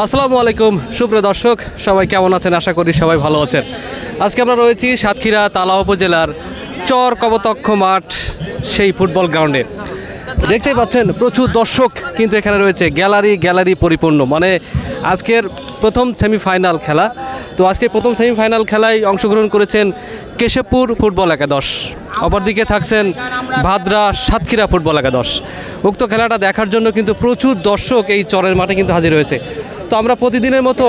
আসসালামু আলাইকুম সুপ্রিয় দর্শক, সবাই কেমন আছেন? আশা করি সবাই ভালো আছেন। আজকে আমরা রয়েছি সাতক্ষীরা তালা উপজেলার চর কবতক্ষ মাঠ, সেই ফুটবল গ্রাউন্ডে। দেখতেই পাচ্ছেন প্রচুর দর্শক কিন্তু এখানে রয়েছে, গ্যালারি পরিপূর্ণ। মানে আজকের প্রথম সেমিফাইনাল খেলা। তো আজকে প্রথম সেমিফাইনাল খেলায় অংশগ্রহণ করেছেন কেশবপুর ফুটবল একাদশ, অপরদিকে থাকছেন ভাদ্রা সাতক্ষীরা ফুটবল একাদশ। উক্ত খেলাটা দেখার জন্য কিন্তু প্রচুর দর্শক এই চরের মাঠে কিন্তু হাজির হয়েছে। তো আমরা প্রতিদিনের মতো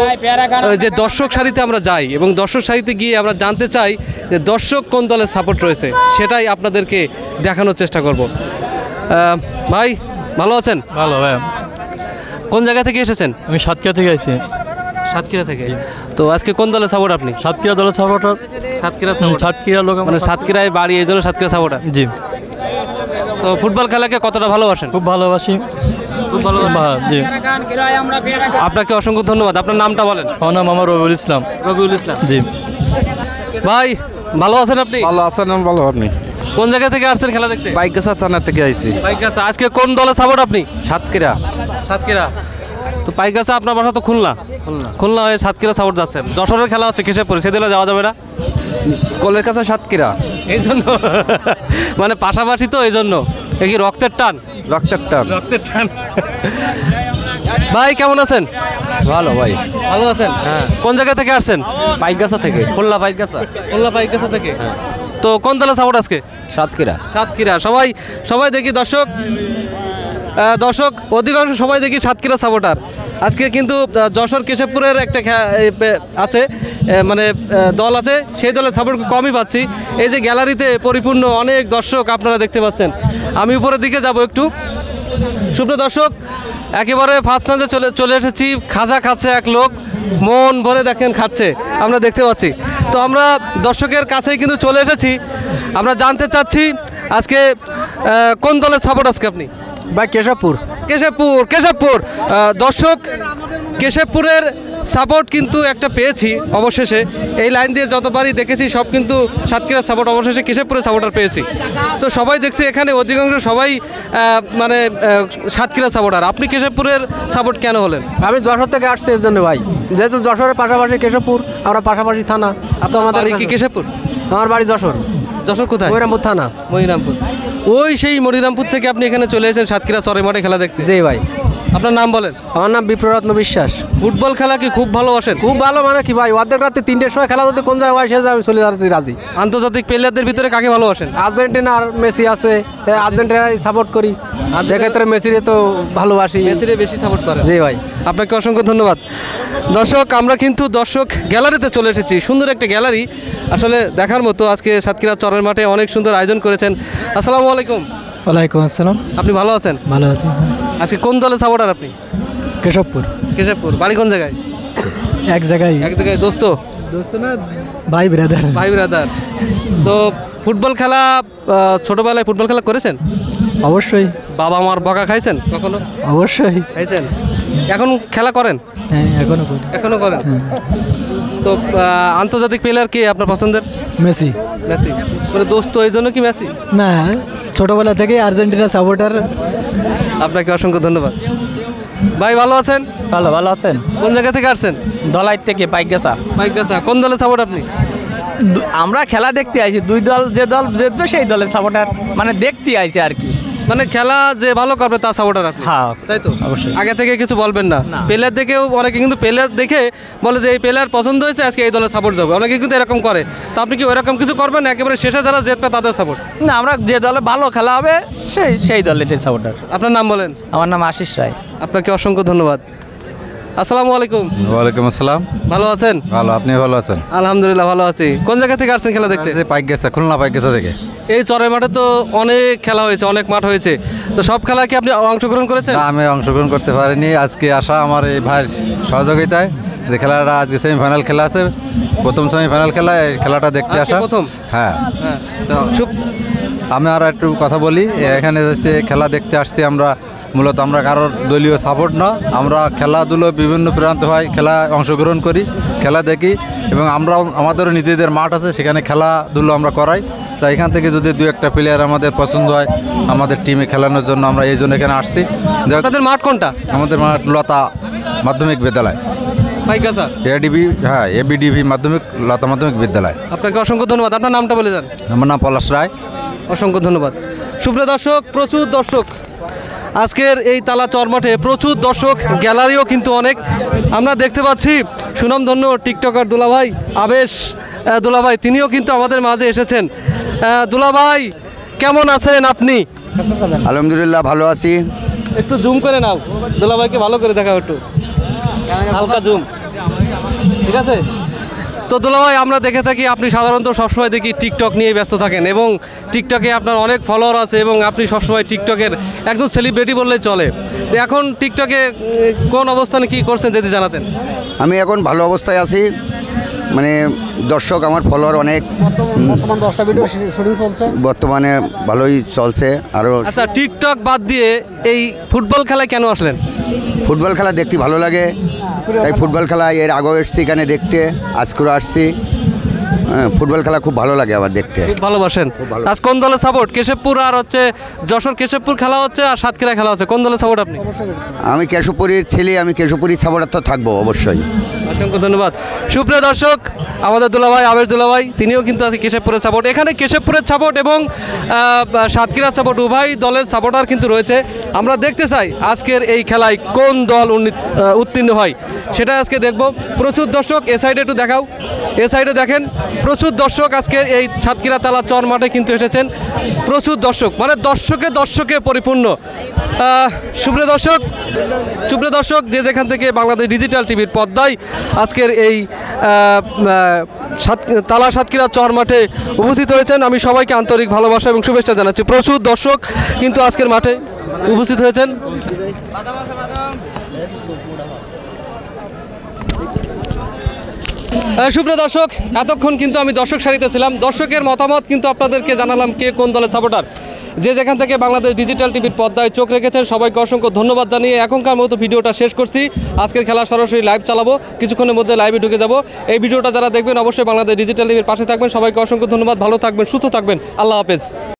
যে দর্শক সারিতে আমরা যাই এবং দর্শক সারিতে গিয়ে আমরা জানতে চাই যে দর্শক কোন দলের সাপোর্ট রয়েছে, সেটাই আপনাদেরকে দেখানোর চেষ্টা করব। ভাই ভালো আছেন? ভালো ভাই। কোন জায়গা থেকে এসেছেন? আমি সাতক্ষীরা থেকে আইছি। সাতক্ষীরা থেকে? তো আজকে কোন দলের সাপোর্ট আপনি? সাতক্ষীরা দলের সাপোর্টার। সাতক্ষীরা লোক, মানে সাতক্ষীরায় বাড়ি, এই জন্য সাতক্ষীরা সাপোর্টার। জি। তো ফুটবল খেলাকে কতটা ভালোবাসেন? খুব ভালোবাসি। খুব ভালোবাসেন? জি। আপনাকে অসংখ্য ধন্যবাদ। আপনার নামটা বলেন। আমার নাম রবিউল ইসলাম। রবিউল ইসলাম। জি। ভাই ভালো আছেন আপনি? ভালো আছেন? ভালো। আপনি কোন জায়গা থেকে আসছেন খেলা দেখতে? বাইকগাছা থানা থেকে আইছি। পাইকগাছা। আজকে কোন দলের সাপোর্ট আপনি? সাতক্ষীরা। সাতক্ষীরা। তো পাইকগাছা আপনার বাসা তো খুলনা। খুলনা হয়ে সাতক্ষীরা সাপোর্ট যাচ্ছেন। যশোরের খেলা হচ্ছে কেশবপুরে, সেদিনও যাওয়া যাবে না? কলের কাছে সাতক্ষীরা, এই জন্য মানে পাশাপাশি, তো এই জন্য। এ কি রক্তের টান? রক্তের টান। রক্তের টান। ভাই কেমন আছেন? ভালো ভাই। ভালো আছেন? হ্যাঁ। কোন জায়গা থেকে আসছেন? বাইকগাছা থেকে। খুলনা বাইকগাছা। খুলনা পাইকগাছা থেকে। তো কোন দলের সাপোর্ট আজকে? সাতক্ষীরা। সাতক্ষীরা। সবাই দেখি দর্শক অধিকাংশ সবাই দেখি সাতক্ষীরা সাপোর্টার। আজকে কিন্তু যশোর কেশবপুরের একটা আছে, মানে দল আছে, সেই দলের সাপোর্ট কমই পাচ্ছি। এই যে গ্যালারিতে পরিপূর্ণ অনেক দর্শক আপনারা দেখতে পাচ্ছেন। আমি উপরের দিকে যাব একটু। সুপ্রিয় দর্শক, একেবারে ফার্স্ট রাউন্ডে চলে এসেছি। খাজা খাচ্ছে এক লোক, মন ভরে দেখেন খাচ্ছে, আমরা দেখতে পাচ্ছি। তো আমরা দর্শকের কাছেই কিন্তু চলে এসেছি। আমরা জানতে চাচ্ছি আজকে কোন দলের সাপোর্ট আজকে আপনি? ভাই কেশবপুর। কেশবপুর। দর্শক, কেশবপুরের সাপোর্ট কিন্তু একটা পেয়েছি অবশেষে। এই লাইন দিয়ে যতবারই দেখেছি সব কিন্তু সাতক্ষীরার সাপোর্ট, অবশেষে কেশবপুরের সাপোর্টার পেয়েছি। তো সবাই দেখছি এখানে অধিকাংশ সবাই মানে সাতক্ষীরা সাপোর্টার। আপনি কেশবপুরের সাপোর্ট কেন হলেন? আমি যশোর থেকে আসছি এর জন্য ভাই, যেহেতু যশোরের পাশাপাশি কেশবপুর, আমরা পাশাপাশি থানা। তো আমাদের কি কেশবপুর? আমার বাড়ি যশোর। যশোর কোথায়? মনিরামপুর থানা। মনিরামপুর। ওই সেই মনিরামপুর থেকে আপনি এখানে চলে এসেছেন সাতক্ষীরা চরের মাঠে খেলা দেখতে? জি ভাই। আপনার নাম বলেন। আমার নাম বিপ্ররত্ন বিশ্বাস। ফুটবল খেলা কি খুব ভালোবাসেন? খুব ভালো। মানে কি ভাই, অর্ধেক রাতে 3টের সময় খেলা যদি কোন জায়গায় হয় সে আমি চলে যাচ্ছি রাজি। আন্তর্জাতিক প্লেয়ারদের ভিতরে কাকে ভালোবাসেন? আর্জেন্টিনা আর মেসি আছে, আর্জেন্টিনায় সাপোর্ট করি। সেক্ষেত্রে মেসিরে তো ভালোবাসি। মেসিরে বেশি সাপোর্ট করেন? জি ভাই। আপনাকে অসংখ্য ধন্যবাদ। দর্শক, আমরা কিন্তু দর্শক গ্যালারিতে চলে এসেছি। সুন্দর একটা গ্যালারি, আসলে দেখার মতো। আজকে সাতক্ষীরা চরের মাঠে অনেক সুন্দর আয়োজন করেছেন। আসসালামু আলাইকুম। ওয়ালাইকুম আসসালাম। আপনি ভালো আছেন? ভালো আছি। আজকে কোন দলের সাপোর্টার আপনি? কেশবপুর। কেশবপুর। বাড়ি কোন জায়গায়? এক জায়গায়। দোস্ত না, ভাই ব্রাদার। ভাই ব্রাদার। তো ফুটবল খেলা, ছোটবেলায় ফুটবল খেলা করেছেন? অবশ্যই। বাবা মার বকা খাইছেন কখনো? অবশ্যই খাইছেন। এখন খেলা করেন? হ্যাঁ, এখনো করি। এখনো করেন? তো আন্তর্জাতিক প্লেয়ার কে আপনার পছন্দের? মেসি। মেসি। মানে দোস্ত, এই জন্য কি মেসি? না, ছোটবেলা থেকে আর্জেন্টিনা সাপোর্টার। আপনাকে অসংখ্য ধন্যবাদ। ভাই ভালো আছেন? ভালো আছেন? কোন জায়গা থেকে আসছেন? দলাই থেকে পাইকগাছা। পাইকগাছা। কোন দলের সাপোর্ট আপনি? আমরা খেলা দেখতে আইছি। দুই দল, যে দল জিতবে সেই দলের সাপোর্টার, মানে দেখতে আইছি আর কি। মানে খেলা যে ভালো করবে তার সাপোর্টার আপনি? হ্যাঁ, তাই তো? অবশ্যই। আগে থেকে কিছু বলবেন না? প্লেয়ার দেখেও অনেকে কিন্তু প্লেয়ার দেখে বলে যে এই প্লেয়ার পছন্দ হয়েছে, আজকে এই দলের সাপোর্ট যাবে। অনেকে কিন্তু এরকম করে। তো আপনি কি ওরকম কিছু করবেন? একেবারে শেষে যারা জিতবে তাদের সাপোর্ট? না, আমরা যে দলে ভালো খেলা হবে সেই দলের সাপোর্টার। আপনার নাম বলেন। আমার নাম আশিস রায়। আপনাকে অসংখ্য ধন্যবাদ। আসসালামু আলাইকুম। ওয়ালাইকুম আসসালাম। ভালো আছেন? ভালো। আপনি ভালো আছেন? আলহামদুলিল্লাহ ভালো আছি। কোন জায়গা থেকে আসছেন খেলা দেখতে? বাইকগাছা, খুলনা বাইকগাছা থেকে। এই চরের মাঠে তো অনেক খেলা হয়েছে, অনেক মাঠ হয়েছে। তো সব খেলা কি আপনি অংশগ্রহণ করেছেন? না, আমি অংশগ্রহণ করতে পারিনি। আজকে আসা আমার এই ভাইয়ের সহযোগিতায়, যে খেলাটা আজকে সেমিফাইনাল খেলা আছে, প্রথম সেমিফাইনাল খেলা, এই খেলাটা দেখতে আসা। প্রথম? হ্যাঁ। তো আমি আর একটু কথা বলি। এখানে যে খেলা দেখতে আসছি আমরা, মূলত আমরা কারোর দলীয় সাপোর্ট না। আমরা খেলাধুলো বিভিন্ন প্রান্ত হয়, খেলা অংশগ্রহণ করি, খেলা দেখি। এবং আমরাও আমাদেরও নিজেদের মাঠ আছে, সেখানে খেলাধুলো আমরা করাই। তো এখান থেকে যদি দু একটা প্লেয়ার আমাদের পছন্দ হয় আমাদের টিমে খেলানোর জন্য, আমরা এই জন্য এখানে আসছি। আপনাদের মাঠ কোনটা? আমাদের মাঠ লতা মাধ্যমিক বিদ্যালয়, পাইগাছা এডিবি, হ্যাঁ এবিডিভি মাধ্যমিক, লতা মাধ্যমিক বিদ্যালয়। আপনাকে অসংখ্য ধন্যবাদ। আপনার নামটা বলে যান। আমার নাম পলাশ রায়। অসংখ্য ধন্যবাদ। সুপ্রিয় দর্শক, প্রচুর দর্শক আজকের এই তালা চর মাঠে, প্রচুর দর্শক, গ্যালারিও কিন্তু অনেক আমরা দেখতে পাচ্ছি। সুনামধন্য টিকটকার দুলাভাই আবেশ দুলাভাই, তিনিও কিন্তু আমাদের মাঝে এসেছেন। দুলাভাই কেমন আছেন আপনি? আলহামদুলিল্লাহ ভালো আছি। একটু জুম করে নাও, দুলাভাইকে ভালো করে দেখাও, একটু হালকা জুম, ঠিক আছে? তো দুলাভাই, আমরা দেখে থাকি আপনি সাধারণত সবসময় দেখি টিকটক নিয়ে ব্যস্ত থাকেন এবং টিকটকে আপনার অনেক ফলোয়ার আছে এবং আপনি সবসময় টিকটকের একজন সেলিব্রিটি বললেই চলে। তো এখন টিকটকে কোন অবস্থানে কি করছেন যদি জানাতেন? আমি এখন ভালো অবস্থায় আছি, মানে দর্শক আমার ফলোয়ার অনেক, বর্তমান 10টা ভিডিও শুটিং চলছে। বর্তমানে ভালোই চলছে। আরও আচ্ছা, টিকটক বাদ দিয়ে এই ফুটবল খেলায় কেন আসলেন? ফুটবল খেলা দেখতে ভালো লাগে, তাই ফুটবল খেলা এর আগেও এসছি এখানে দেখতে, আজকেও আসছি। হ্যাঁ, ফুটবল খেলা খুব ভালো লাগে আমার দেখতে। খুব ভালোবাসেন। আজ কোন দলের সাপোর্ট? কেশবপুর আর হচ্ছে যশোর, কেশবপুর খেলা হচ্ছে আর সাতক্ষীরা খেলা হচ্ছে, কোন দলের সাপোর্ট আপনি? আমি কেশবপুরীর ছেলে, আমি কেশবপুরীর সাপোর্টার তো থাকবো অবশ্যই। অসংখ্য ধন্যবাদ। সুপ্রিয় দর্শক, আমাদের দুলাভাই আবেশ দুলাভাই, তিনিও কিন্তু আছে কেশবপুরের সাপোর্ট। এখানে কেশবপুরের সাপোর্ট এবং সাতক্ষীরার সাপোর্ট উভয় দলের সাপোর্টার কিন্তু রয়েছে। আমরা দেখতে চাই আজকের এই খেলায় কোন দল উত্তীর্ণ হয়, সেটা আজকে দেখব। প্রচুর দর্শক, এ সাইডে একটু দেখাও, এ সাইডে দেখেন প্রচুর দর্শক আজকে এই সাতক্ষীরা তালা চর মাঠে কিন্তু এসেছেন। প্রচুর দর্শক, মানে দর্শকে পরিপূর্ণ। সুপ্রিয় দর্শক, যে যেখান থেকে বাংলাদেশ ডিজিটাল টিভির পর্দায় আজকের এই তালা সাতক্ষীরা চর মাঠে উপস্থিত হয়েছেন, আমি সবাইকে আন্তরিক ভালোবাসা এবং শুভেচ্ছা জানাচ্ছি। প্রচুর দর্শক কিন্তু আজকের মাঠে উপস্থিত হয়েছেন। সুপ্রিয় দর্শক, এতক্ষণ কিন্তু আমি দর্শক সারিতে ছিলাম। দর্শকের মতামত কিন্তু আপনাদেরকে জানালাম কে কোন দলের সাপোর্টার। যে যেখান থেকে বাংলাদেশ ডিজিটাল টিভির পর্দায় চোখ রেখেছেন সবাইকে অসংখ্য ধন্যবাদ জানিয়ে এখনকার মতো ভিডিওটা শেষ করছি। আজকের খেলা সরাসরি লাইভ চালাবো, কিছুক্ষণের মধ্যে লাইভে ঢুকে যাব। এই ভিডিওটা যারা দেখবেন অবশ্যই বাংলাদেশ ডিজিটাল টিভির পাশে থাকবেন। সবাইকে অসংখ্য ধন্যবাদ, ভালো থাকবেন, সুস্থ থাকবেন, আল্লাহ হাফেজ।